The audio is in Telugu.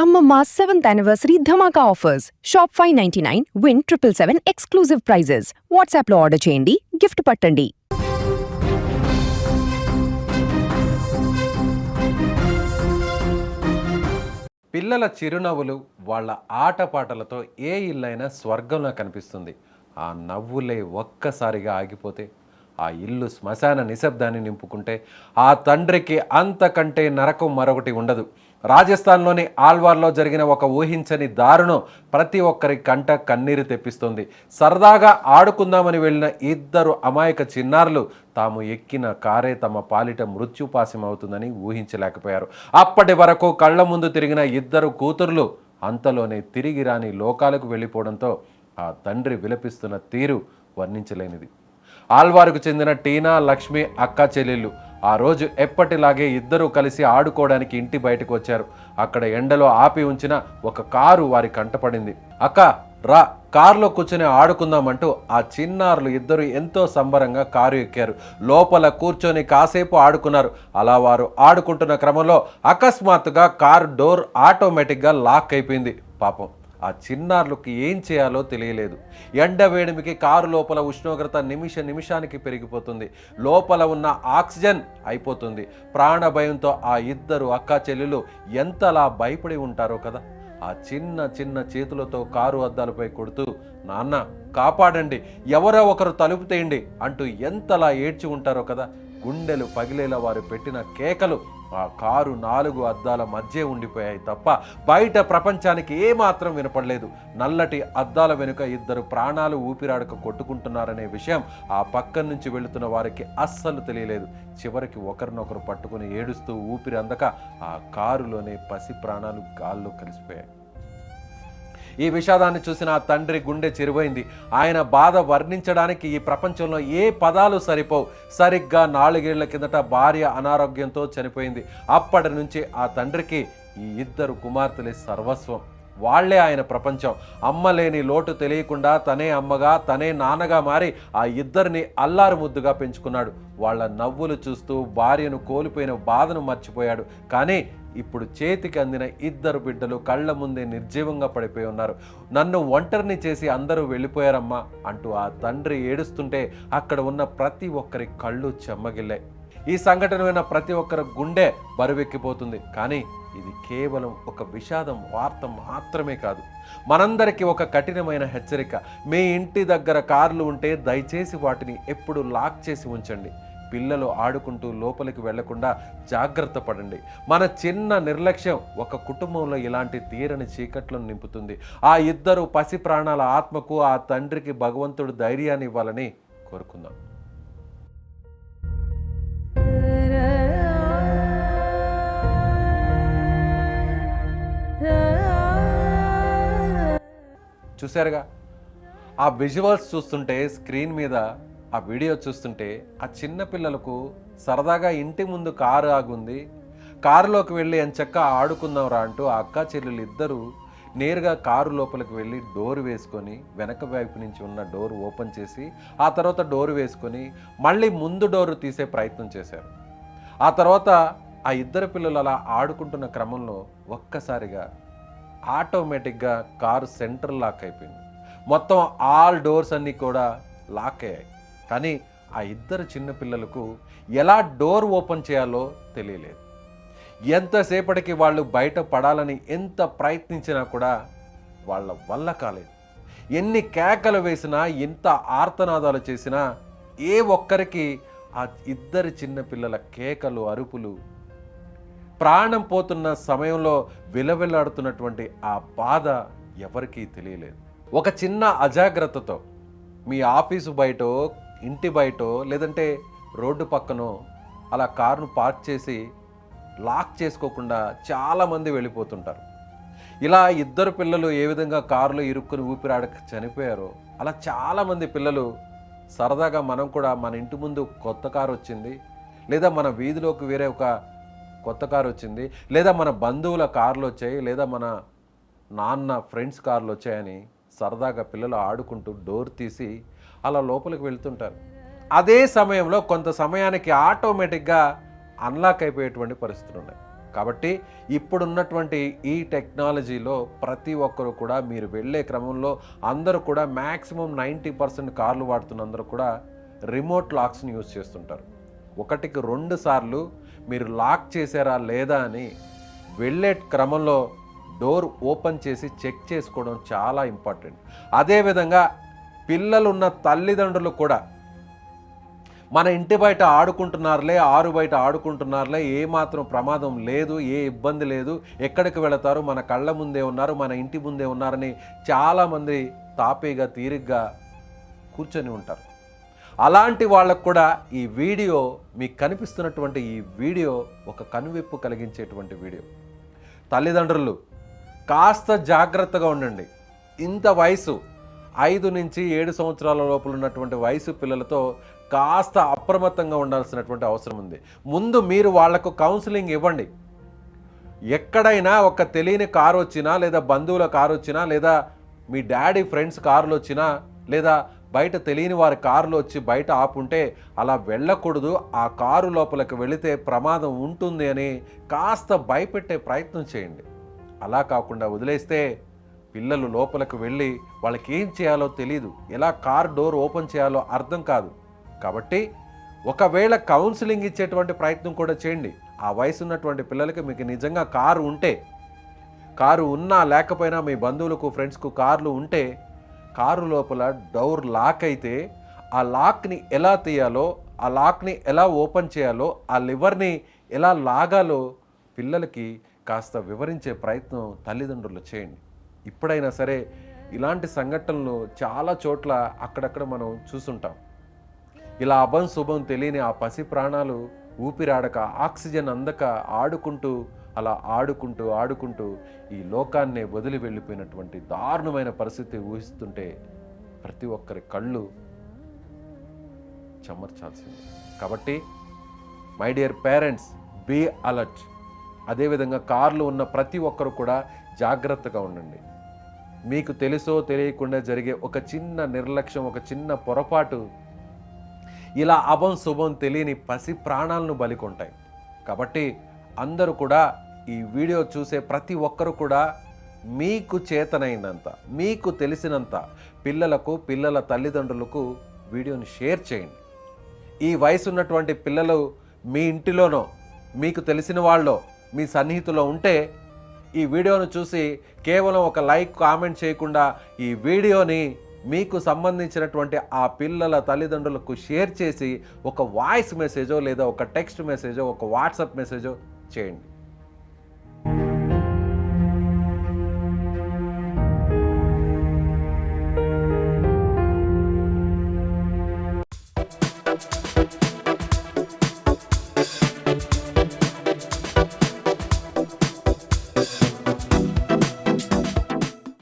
Amma 7th anniversary Dhamaka offers. Shop 599, win 777 exclusive prizes. WhatsApp లో ఆర్డర్ చేయండి, గిఫ్ట్ పట్టండి. పిల్లల చిరునవ్వులు వాళ్ళ ఆటపాటలతో ఏ ఇల్లైనా స్వర్గంలో కనిపిస్తుంది. ఆ నవ్వులే ఒక్కసారిగా ఆగిపోతే, ఆ ఇల్లు శ్మశాన నిశ్శబ్దాన్ని నింపుకుంటే, ఆ తండ్రికి అంతకంటే నరకం మరొకటి ఉండదు. రాజస్థాన్లోని ఆల్వార్లో జరిగిన ఒక ఊహించని దారుణం ప్రతి ఒక్కరి కంట కన్నీరు తెప్పిస్తుంది. సరదాగా ఆడుకుందామని వెళ్ళిన ఇద్దరు అమాయక చిన్నారులు తాము ఎక్కిన కారే తమ పాలిట మృత్యుపాశం అవుతుందని ఊహించలేకపోయారు. అప్పటి వరకు కళ్ల ముందు తిరిగిన ఇద్దరు కూతుర్లు అంతలోనే తిరిగి రాని లోకాలకు వెళ్ళిపోవడంతో ఆ తండ్రి విలపిస్తున్న తీరు వర్ణించలేనిది. ఆల్వార్కు చెందిన టీనా, లక్ష్మి అక్క చెల్లెళ్ళు ఆ రోజు ఎప్పటిలాగే ఇద్దరూ కలిసి ఆడుకోవడానికి ఇంటి బయటకు వచ్చారు. అక్కడ ఎండలో ఆపి ఉంచిన ఒక కారు వారి కంటపడింది. అక్క రా, కారులో కూర్చొని ఆడుకుందామంటూ ఆ చిన్నారులు ఇద్దరు ఎంతో సంబరంగా కారు ఎక్కారు. లోపల కూర్చొని కాసేపు ఆడుకున్నారు. అలా వారు ఆడుకుంటున్న క్రమంలో అకస్మాత్తుగా కారు డోర్ ఆటోమేటిక్గా లాక్ అయిపోయింది. పాపం ఆ చిన్నారులకి ఏం చేయాలో తెలియలేదు. ఎండ వేడిమికి కారు లోపల ఉష్ణోగ్రత నిమిషానికి పెరిగిపోతుంది. లోపల ఉన్న ఆక్సిజన్ అయిపోతుంది. ప్రాణ భయంతో ఆ ఇద్దరు అక్కా చెల్లెలు ఎంతలా భయపడి ఉంటారో కదా. ఆ చిన్న చేతులతో కారు అద్దాలపై కొడుతూ, నాన్న కాపాడండి, ఎవరో ఒకరు తలుపు తీయండి అంటూ ఎంతలా ఏడ్చి ఉంటారో కదా. గుండెలు పగిలేలా వారు పెట్టిన కేకలు ఆ కారు 4 అద్దాల మధ్య ఉండిపోయాయి తప్ప బయట ప్రపంచానికి ఏమాత్రం వినపడలేదు. నల్లటి అద్దాల వెనుక ఇద్దరు ప్రాణాలు ఊపిరాడక కొట్టుకుంటున్నారనే విషయం ఆ పక్కన నుంచి వెళుతున్న వారికి అస్సలు తెలియలేదు. చివరికి ఒకరినొకరు పట్టుకుని ఏడుస్తూ ఊపిరి అందక ఆ కారులోనే పసి ప్రాణాలు గాల్లో కలిసిపోయాయి. ఈ విషాదాన్ని చూసిన ఆ తండ్రి గుండె చెరువైంది. ఆయన బాధ వర్ణించడానికి ఈ ప్రపంచంలో ఏ పదాలు సరిపోవు. సరిగ్గా 4 ఏళ్ల కిందట భార్య అనారోగ్యంతో చనిపోయింది. అప్పటి నుంచి ఆ తండ్రికి ఈ ఇద్దరు కుమార్తెలే సర్వస్వం. వాళ్లే ఆయన ప్రపంచం. అమ్మ లేని లోటు తెలియకుండా తనే అమ్మగా తనే నాన్నగా మారి ఆ ఇద్దరిని అల్లారు ముద్దుగా పెంచుకున్నాడు. వాళ్ళ నవ్వులు చూస్తూ భార్యను కోల్పోయిన బాధను మర్చిపోయాడు. కానీ ఇప్పుడు చేతికి అందిన ఇద్దరు బిడ్డలు కళ్ళ ముందే నిర్జీవంగా పడిపోయి ఉన్నారు. నన్ను ఒంటరిని చేసి అందరూ వెళ్ళిపోయారమ్మా అంటూ ఆ తండ్రి ఏడుస్తుంటే అక్కడ ఉన్న ప్రతి ఒక్కరి కళ్ళు చెమ్మగిల్లాయి. ఈ సంఘటన విన్న ప్రతి ఒక్కరి గుండె బరువెక్కిపోతుంది. కానీ ఇది కేవలం ఒక విషాదం వార్త మాత్రమే కాదు, మనందరికీ ఒక కఠినమైన హెచ్చరిక. మీ ఇంటి దగ్గర కార్లు ఉంటే దయచేసి వాటిని ఎప్పుడు లాక్ చేసి ఉంచండి. పిల్లలు ఆడుకుంటూ లోపలికి వెళ్లకుండా జాగ్రత్త పడండి. మన చిన్న నిర్లక్ష్యం ఒక కుటుంబంలో ఇలాంటి తీరని చీకట్లను నింపుతుంది. ఆ ఇద్దరు పసి ప్రాణాల ఆత్మకు ఆ తండ్రికి భగవంతుడు ధైర్యాన్ని ఇవ్వాలని కోరుకుందాం. చూశారుగా, ఆ విజువల్స్ చూస్తుంటే, స్క్రీన్ మీద ఆ వీడియో చూస్తుంటే ఆ చిన్న పిల్లలకు సరదాగా ఇంటి ముందు కారు ఆగుంది, కారులోకి వెళ్ళి ఎంచక్క ఆడుకుందాం రా అంటూ ఆ అక్కా చెల్లెలు ఇద్దరు నేరుగా కారు లోపలికి వెళ్ళి డోర్ వేసుకొని వెనక వైపు నుంచి ఉన్న డోర్ ఓపెన్ చేసి ఆ తర్వాత డోర్ వేసుకొని మళ్ళీ ముందు డోరు తీసే ప్రయత్నం చేశారు. ఆ తర్వాత ఆ ఇద్దరు పిల్లలు అలా ఆడుకుంటున్న క్రమంలో ఒక్కసారిగా ఆటోమేటిక్గా కారు సెంటర్ లాక్ అయిపోయింది. మొత్తం ఆల్ డోర్స్ అన్నీ కూడా లాక్ అయ్యాయి. కానీ ఆ ఇద్దరు చిన్న పిల్లలకు ఎలా డోర్ ఓపెన్ చేయాలో తెలియలేదు. ఎంతసేపటికి వాళ్ళు బయట పడాలని ఎంత ప్రయత్నించినా కూడా వాళ్ళ వల్ల కాలేదు. ఎన్ని కేకలు వేసినా, ఎంత ఆర్తనాదాలు చేసినా ఏ ఒక్కరికి ఆ ఇద్దరు చిన్న పిల్లల కేకలు, అరుపులు, ప్రాణం పోతున్న సమయంలో విలవిల్లాడుతున్నటువంటి ఆ బాధ ఎవరికీ తెలియలేదు. ఒక చిన్న అజాగ్రత్తతో మీ ఆఫీసు బయటో, ఇంటి బయటో, లేదంటే రోడ్డు పక్కనో అలా కారును పార్క్ చేసి లాక్ చేసుకోకుండా చాలామంది వెళ్ళిపోతుంటారు. ఇలా ఇద్దరు పిల్లలు ఏ విధంగా కారులో ఇరుక్కుని ఊపిరాడక చనిపోయారో అలా చాలామంది పిల్లలు సరదాగా మనం కూడా మన ఇంటి ముందు కొత్త కారు వచ్చింది, లేదా మన వీధిలోకి వేరే ఒక కొత్త కారు వచ్చింది, లేదా మన బంధువుల కార్లు వచ్చాయి, లేదా మన నాన్న ఫ్రెండ్స్ కార్లు వచ్చాయని సరదాగా పిల్లలు ఆడుకుంటూ డోర్ తీసి అలా లోపలికి వెళ్తుంటారు. అదే సమయంలో కొంత సమయానికి ఆటోమేటిక్గా అన్లాక్ అయిపోయేటువంటి పరిస్థితులు ఉన్నాయి. కాబట్టి ఇప్పుడున్నటువంటి ఈ టెక్నాలజీలో ప్రతి ఒక్కరు కూడా మీరు వెళ్ళే క్రమంలో అందరూ కూడా మ్యాక్సిమం 90% కార్లు వాడుతున్న అందరూ కూడా రిమోట్ లాక్స్ని యూజ్ చేస్తుంటారు. 1కి 2 సార్లు మీరు లాక్ చేశారా లేదా అని వెళ్ళే క్రమంలో డోర్ ఓపెన్ చేసి చెక్ చేసుకోవడం చాలా ఇంపార్టెంట్. అదేవిధంగా పిల్లలున్న తల్లిదండ్రులు కూడా మన ఇంటి బయట ఆడుకుంటున్నారులే, ఆరు బయట ఆడుకుంటున్నారులే, ఏమాత్రం ప్రమాదం లేదు, ఏ ఇబ్బంది లేదు, ఎక్కడికి వెళతారు, మన కళ్ళ ముందే ఉన్నారు, మన ఇంటి ముందే ఉన్నారని చాలామంది తాపీగా తీరిగ్గా కూర్చొని ఉంటారు. అలాంటి వాళ్ళకు కూడా ఈ వీడియో, మీకు కనిపిస్తున్నటువంటి ఈ వీడియో ఒక కనువిప్పు కలిగించేటువంటి వీడియో. తల్లిదండ్రులు కాస్త జాగ్రత్తగా ఉండండి. ఇంత వయసు 5 నుంచి 7 సంవత్సరాల లోపల ఉన్నటువంటి వయసు పిల్లలతో కాస్త అప్రమత్తంగా ఉండాల్సినటువంటి అవసరం ఉంది. ముందు మీరు వాళ్లకు కౌన్సిలింగ్ ఇవ్వండి. ఎక్కడైనా ఒక తెలియని కారు వచ్చినా, లేదా బంధువుల కారు వచ్చినా, లేదా మీ డాడీ ఫ్రెండ్స్ కార్లు వచ్చినా, లేదా బయట తెలియని వారి కారులో వచ్చి బయట ఆపుంటే అలా వెళ్ళకూడదు, ఆ కారు లోపలికి వెళితే ప్రమాదం ఉంటుంది అని కాస్త భయపెట్టే ప్రయత్నం చేయండి. అలా కాకుండా వదిలేస్తే పిల్లలు లోపలికి వెళ్ళి వాళ్ళకి ఏం చేయాలో తెలియదు, ఎలా కార్ డోర్ ఓపెన్ చేయాలో అర్థం కాదు. కాబట్టి ఒకవేళ కౌన్సిలింగ్ ఇచ్చేటువంటి ప్రయత్నం కూడా చేయండి. ఆ వయసు ఉన్నటువంటి పిల్లలకి మీకు నిజంగా కారు ఉంటే, కారు ఉన్నా లేకపోయినా మీ బంధువులకు ఫ్రెండ్స్కు కార్లు ఉంటే, కారు లోపల డోర్ లాక్ అయితే ఆ లాక్ని ఎలా తీయాలో, ఆ లాక్ని ఎలా ఓపెన్ చేయాలో, ఆ లివర్ని ఎలా లాగాలో పిల్లలకి కాస్త వివరించే ప్రయత్నం తల్లిదండ్రులు చేయండి. ఇప్పుడైనా సరే ఇలాంటి సంఘటనలు చాలా చోట్ల అక్కడక్కడ మనం చూస్తుంటాం. ఇలా అభం శుభం తెలియని ఆ పసి ప్రాణాలు ఊపిరాడక, ఆక్సిజన్ అందక ఆడుకుంటూ ఆడుకుంటూ ఈ లోకాన్నే వదిలి వెళ్ళిపోయినటువంటి దారుణమైన పరిస్థితి ఊహిస్తుంటే ప్రతి ఒక్కరి కళ్ళు చెమర్చాల్సింది. కాబట్టి my dear parents, be alert. అదేవిధంగా కార్లు ఉన్న ప్రతి ఒక్కరు కూడా జాగ్రత్తగా ఉండండి. మీకు తెలుసో తెలియకుండా జరిగే ఒక చిన్న నిర్లక్ష్యం, ఒక చిన్న పొరపాటు ఇలా అభం శుభం తెలియని పసి ప్రాణాలను బలికొంటాయి. కాబట్టి అందరూ కూడా ఈ వీడియో చూసే ప్రతి ఒక్కరు కూడా మీకు చేతనైనంత, మీకు తెలిసినంత పిల్లలకు, పిల్లల తల్లిదండ్రులకు వీడియోని షేర్ చేయండి. ఈ వయసు ఉన్నటువంటి పిల్లలు మీ ఇంటిలోనో, మీకు తెలిసిన వాళ్ళో, మీ సన్నిహితులో ఉంటే ఈ వీడియోను చూసి కేవలం ఒక లైక్, కామెంట్ చేయకుండా ఈ వీడియోని మీకు సంబంధించినటువంటి ఆ పిల్లల తల్లిదండ్రులకు షేర్ చేసి ఒక వాయిస్ మెసేజో, లేదా ఒక టెక్స్ట్ మెసేజో, ఒక వాట్సాప్ మెసేజో చేయండి.